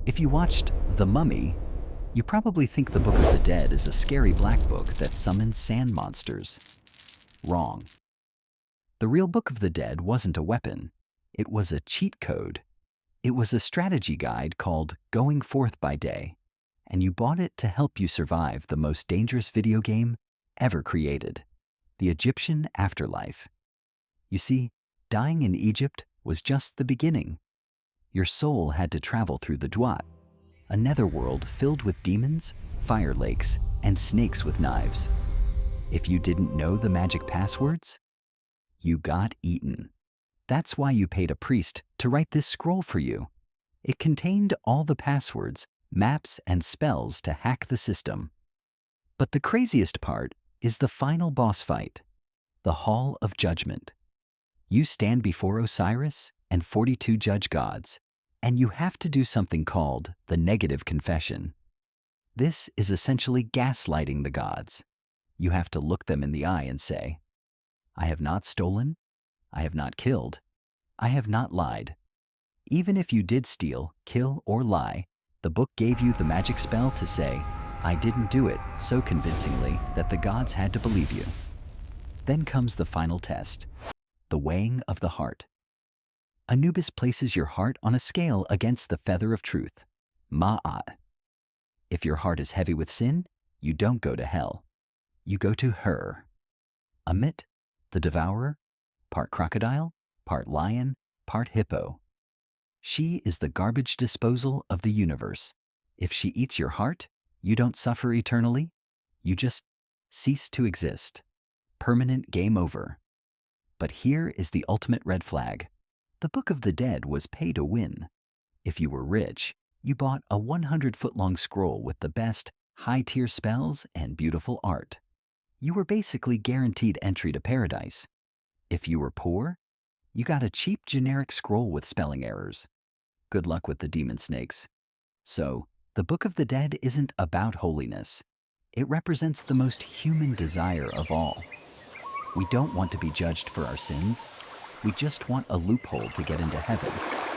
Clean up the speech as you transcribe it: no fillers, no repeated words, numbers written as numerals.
If you watched The Mummy, you probably think the Book of the Dead is a scary black book that summons sand monsters. Wrong. The real Book of the Dead wasn't a weapon. It was a cheat code. It was a strategy guide called Going Forth by Day, and you bought it to help you survive the most dangerous video game ever created, the Egyptian Afterlife. You see, dying in Egypt was just the beginning. Your soul had to travel through the Duat, a netherworld filled with demons, fire lakes, and snakes with knives. If you didn't know the magic passwords, you got eaten. That's why you paid a priest to write this scroll for you. It contained all the passwords, maps, and spells to hack the system. But the craziest part is the final boss fight, the Hall of Judgment. You stand before Osiris and 42 judge gods, and you have to do something called the negative confession. This is essentially gaslighting the gods. You have to look them in the eye and say, I have not stolen, I have not killed, I have not lied. Even if you did steal, kill, or lie, the book gave you the magic spell to say, I didn't do it, so convincingly that the gods had to believe you. Then comes the final test, the weighing of the heart. Anubis places your heart on a scale against the feather of truth, Ma'at. If your heart is heavy with sin, you don't go to hell. You go to her. Ammit, the devourer, part crocodile, part lion, part hippo. She is the garbage disposal of the universe. If she eats your heart, you don't suffer eternally. You just cease to exist. Permanent game over. But here is the ultimate red flag. The Book of the Dead was pay to win. If you were rich, you bought a 100-foot-long scroll with the best, high-tier spells and beautiful art. You were basically guaranteed entry to paradise. If you were poor, you got a cheap generic scroll with spelling errors. Good luck with the demon snakes. So, the Book of the Dead isn't about holiness. It represents the most human desire of all. We don't want to be judged for our sins. We just want a loophole to get into heaven.